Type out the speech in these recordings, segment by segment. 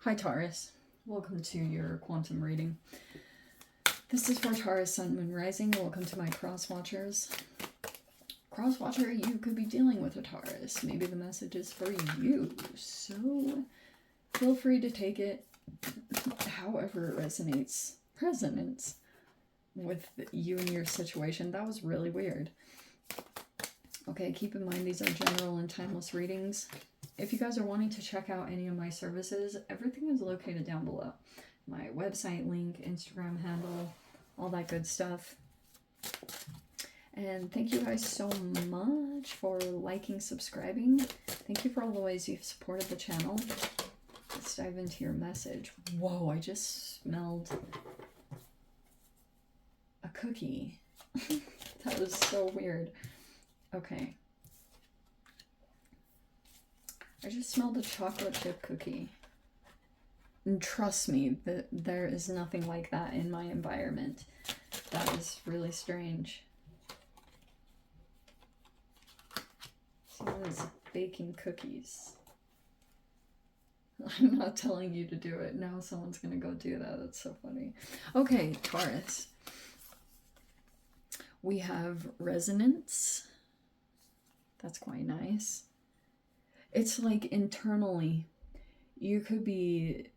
Hi Taurus, welcome to your quantum reading. This is for Taurus, Sun, Moon, Rising. Welcome to my cross watchers. Cross watcher, you could be dealing with a Taurus. Maybe the message is for you, so feel free to take it however it resonates with you and your situation. That was really weird. Okay, keep in mind these are general and timeless readings. If you guys are wanting to check out any of my services, everything is located down below. My website link, Instagram handle, all that good stuff. And thank you guys so much for liking, subscribing. Thank you for all the ways you've supported the channel. Let's dive into your message. Whoa, I just smelled a cookie. That was so weird. Okay. I just smelled a chocolate chip cookie. And trust me, that there is nothing like that in my environment. That is really strange. Someone's baking cookies. I'm not telling you to do it. Now someone's gonna go do that. That's so funny. Okay, Taurus. We have resonance. That's quite nice. It's like internally, you could be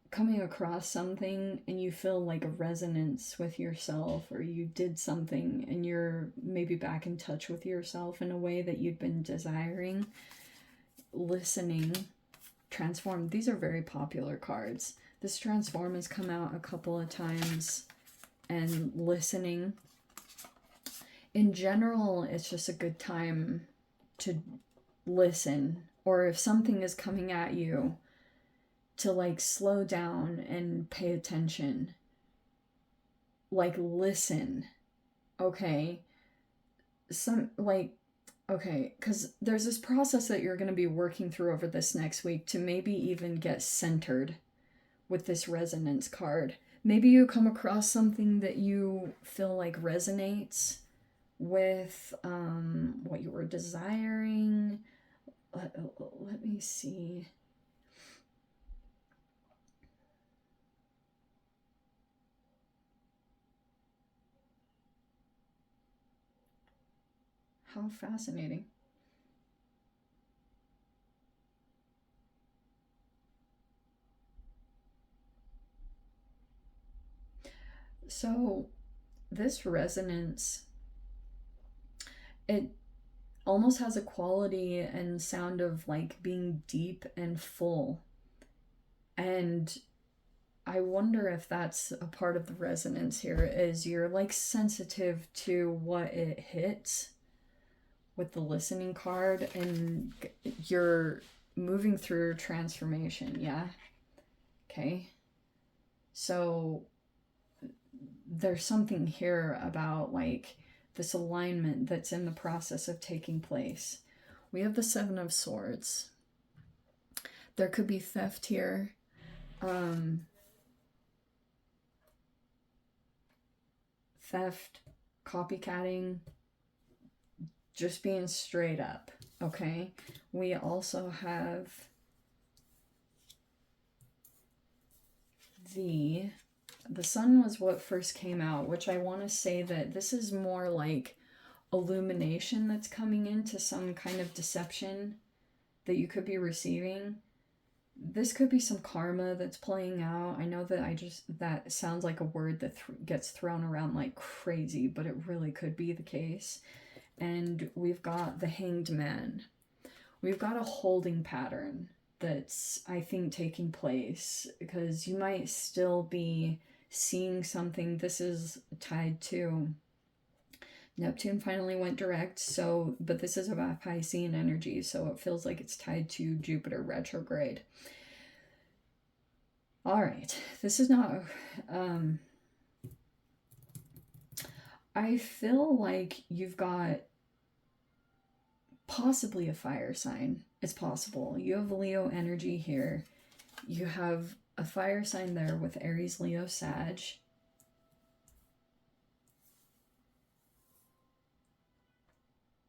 coming across something and you feel like a resonance with yourself, or you did something and you're maybe back in touch with yourself in a way that you'd been desiring. Listening, transform. These are very popular cards. This transform has come out a couple of times, and listening. In general, it's just a good time to listen, or if something is coming at you, to like slow down and pay attention. Like listen. Okay. Because there's this process that you're going to be working through over this next week to maybe even get centered with this resonance card. Maybe you come across something that you feel like resonates with what you were desiring. Let me see. How fascinating. So this resonance, it almost has a quality and sound of like being deep and full. And I wonder if that's a part of the resonance here, is you're like sensitive to what it hits with the listening card, and you're moving through transformation. Yeah. Okay. So there's something here about like this alignment that's in the process of taking place. We have the Seven of Swords. There could be theft here. Theft, copycatting, just being straight up. Okay. We also have the sun was what first came out, which I want to say that this is more like illumination that's coming into some kind of deception that you could be receiving. This could be some karma that's playing out. I know that that sounds like a word that gets thrown around like crazy, but it really could be the case. And we've got the Hanged Man. We've got a holding pattern that's, I think, taking place, because you might still be seeing something. This is tied to Neptune finally went direct, so, but this is about Piscean energy, so it feels like it's tied to Jupiter retrograde. All right, this is not, I feel like you've got possibly a fire sign. It's possible. You have Leo energy here. You have a fire sign there with Aries, Leo, Sag.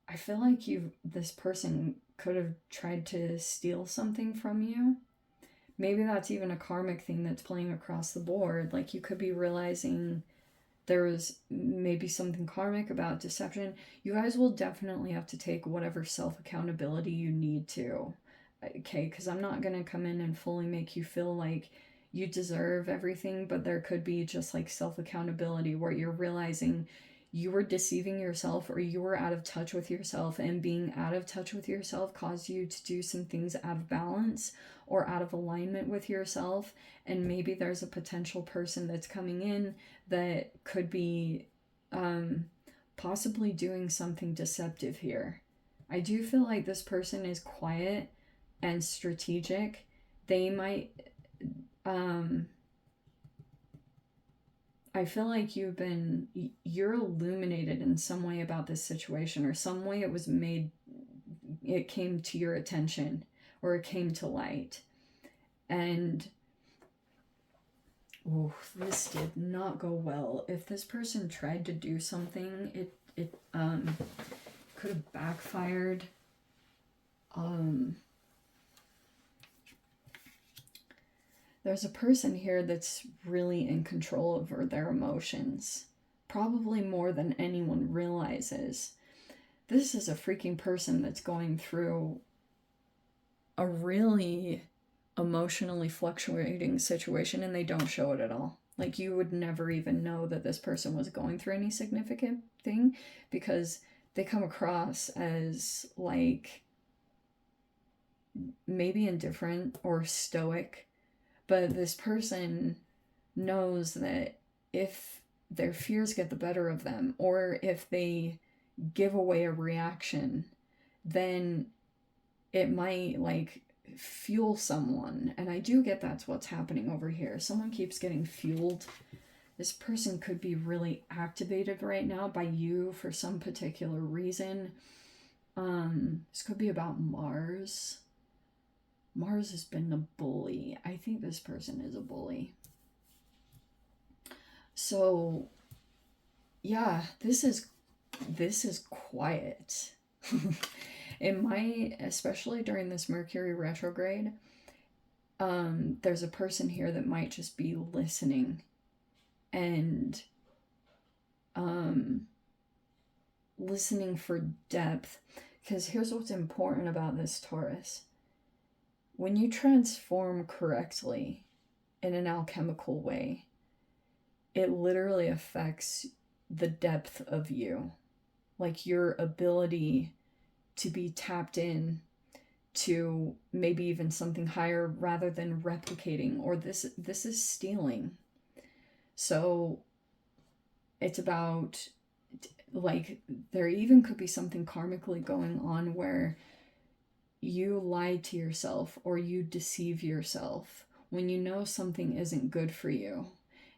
I feel like this person could have tried to steal something from you. maybe that's even a karmic thing that's playing across the board. Like you could be realizing there's maybe something karmic about deception. You guys will definitely have to take whatever self-accountability you need to. Okay, because I'm not going to come in and fully make you feel like you deserve everything, but there could be just like self-accountability where you're realizing you were deceiving yourself or you were out of touch with yourself, and being out of touch with yourself caused you to do some things out of balance or out of alignment with yourself. And maybe there's a potential person that's coming in that could be possibly doing something deceptive here. I do feel like this person is quiet and strategic. They might I feel like you're illuminated in some way about this situation, or some way it came to your attention, or it came to light. And this did not go well. If this person tried to do something, it could have backfired. There's a person here that's really in control over their emotions, probably more than anyone realizes. This is a freaking person that's going through a really emotionally fluctuating situation, and they don't show it at all. Like, you would never even know that this person was going through any significant thing, because they come across as like maybe indifferent or stoic. But this person knows that if their fears get the better of them, or if they give away a reaction, then it might like fuel someone. And I do get that's what's happening over here. Someone keeps getting fueled. This person could be really activated right now by you for some particular reason. This could be about Mars. Mars has been a bully. I think this person is a bully. So, yeah, this is quiet. It might, especially during this Mercury retrograde, there's a person here that might just be listening and listening for depth. Because here's what's important about this Taurus. When you transform correctly in an alchemical way, it literally affects the depth of you. Like your ability to be tapped in to maybe even something higher rather than replicating, or this is stealing. So it's about, like, there even could be something karmically going on where you lie to yourself or you deceive yourself when you know something isn't good for you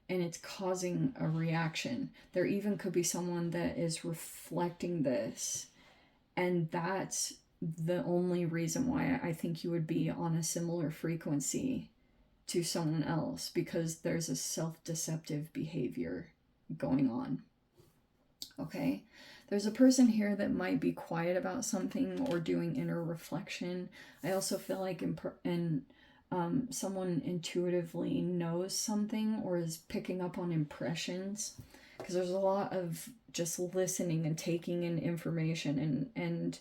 and it's causing a reaction. There even could be someone that is reflecting this, and that's the only reason why I think you would be on a similar frequency to someone else, because there's a self-deceptive behavior going on. Okay? There's a person here that might be quiet about something or doing inner reflection. I also feel like someone intuitively knows something or is picking up on impressions, because there's a lot of just listening and taking in information and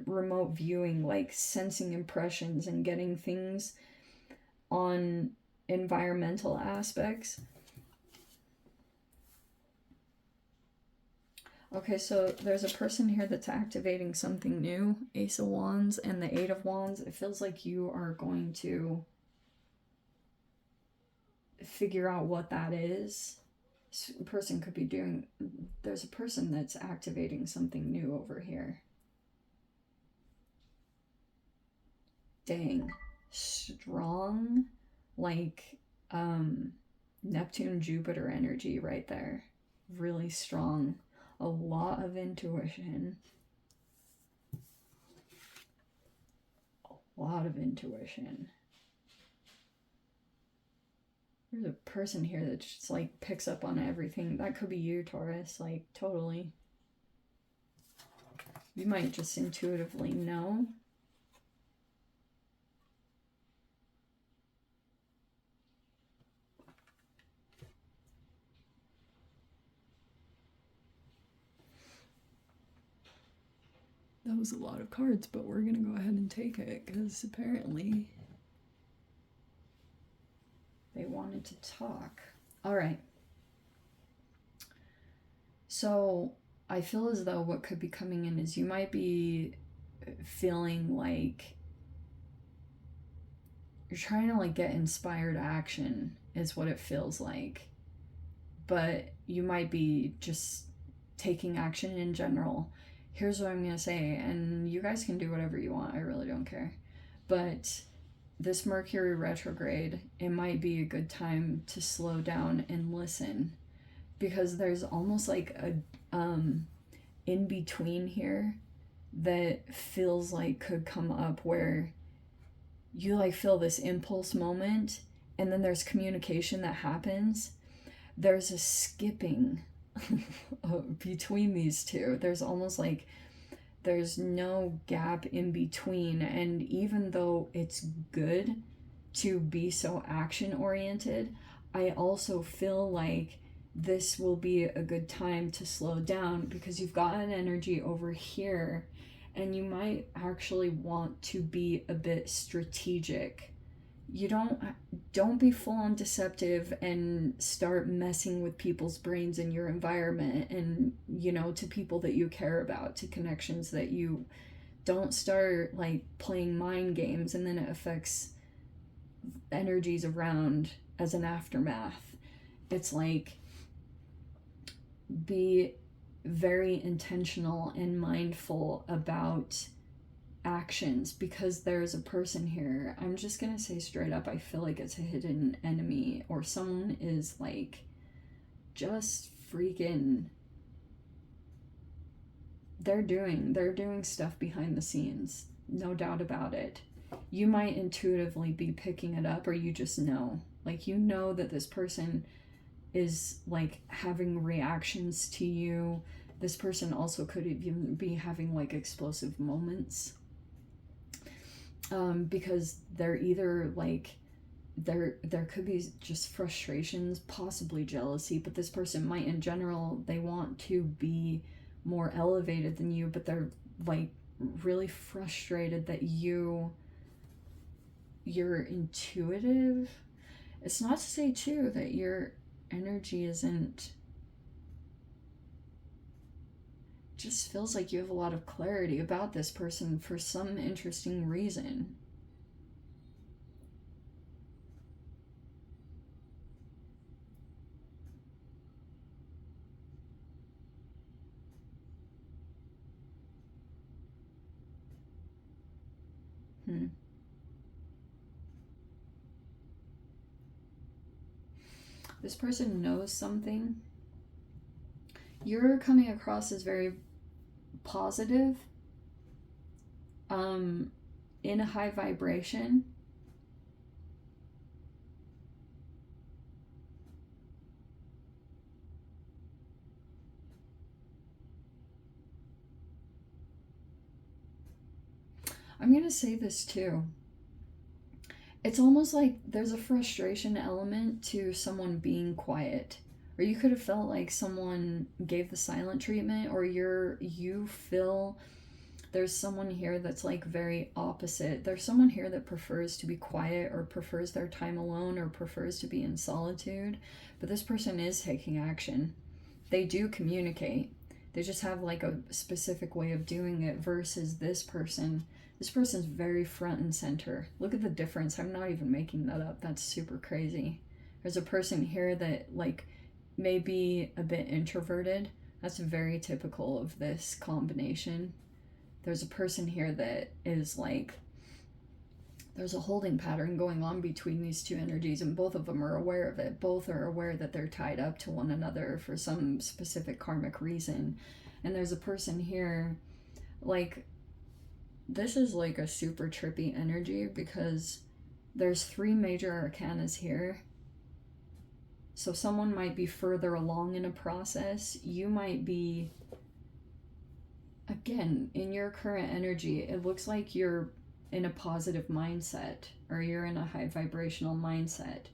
remote viewing, like sensing impressions and getting things on environmental aspects. Okay, so there's a person here that's activating something new. Ace of Wands and the Eight of Wands. It feels like you are going to figure out what that is. This person could be doing... There's a person that's activating something new over here. Dang. Strong, like Neptune and Jupiter energy right there. Really strong. A lot of intuition. A lot of intuition. There's a person here that just like picks up on everything. That could be you, Taurus. Like, totally. You might just intuitively know. That was a lot of cards, but we're gonna go ahead and take it because apparently they wanted to talk. All right. So I feel as though what could be coming in is you might be feeling like you're trying to like get inspired action is what it feels like. But you might be just taking action in general. Here's what I'm going to say, and you guys can do whatever you want. I really don't care. But this Mercury retrograde, it might be a good time to slow down and listen, because there's almost like a in between here that feels like could come up where you like feel this impulse moment and then there's communication that happens. There's a skipping between these two. There's almost like there's no gap in between, and even though it's good to be so action oriented, I also feel like this will be a good time to slow down because you've got an energy over here and you might actually want to be a bit strategic. You don't be full on deceptive and start messing with people's brains in your environment and, you know, to people that you care about, to connections that you don't start like playing mind games and then it affects energies around as an aftermath. It's like, be very intentional and mindful about actions, because there's a person here, I'm just gonna say straight up, I feel like it's a hidden enemy, or someone is like just freaking, they're doing stuff behind the scenes, no doubt about it. You might intuitively be picking it up, or you just know, like, you know that this person is like having reactions to you. This person also could even be having like explosive moments, because they're either like there could be just frustrations, possibly jealousy, but this person might in general, they want to be more elevated than you, but they're like really frustrated that you're intuitive. It's not to say too that your energy isn't, just feels like you have a lot of clarity about this person for some interesting reason. This person knows something. You're coming across as very positive, in a high vibration. I'm going to say this too. It's almost like there's a frustration element to someone being quiet. Or you could have felt like someone gave the silent treatment, or you feel there's someone here that's like very opposite. There's someone here that prefers to be quiet, or prefers their time alone, or prefers to be in solitude. But this person is taking action. They do communicate. They just have like a specific way of doing it versus this person. This person's very front and center. Look at the difference. I'm not even making that up. That's super crazy. There's a person here that like may be a bit introverted. That's very typical of this combination. There's a person here that is like, there's a holding pattern going on between these two energies, and both of them are aware of it. Both are aware that they're tied up to one another for some specific karmic reason. And there's a person here, like, this is like a super trippy energy because there's 3 major arcanas here. So someone might be further along in a process. You might be, again, in your current energy, it looks like you're in a positive mindset, or you're in a high vibrational mindset.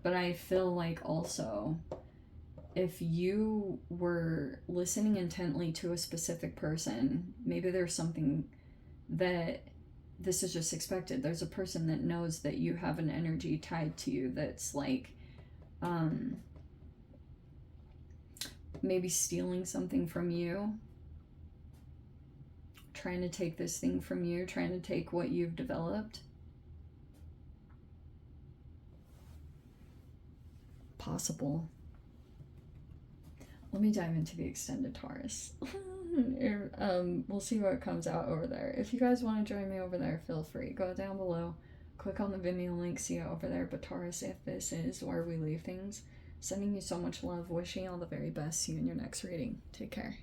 But I feel like also if you were listening intently to a specific person, maybe there's something that this is just expected. There's a person that knows that you have an energy tied to you that's like, maybe stealing something from you, trying to take this thing from you, trying to take what you've developed. Possible. Let me dive into the extended Taurus. We'll see what comes out over there. If you guys want to join me over there, feel free. Go down below, click on the Vimeo link, see it over there. But Taurus, if this is where we leave things, sending you so much love, wishing you all the very best. See you in your next reading. Take care.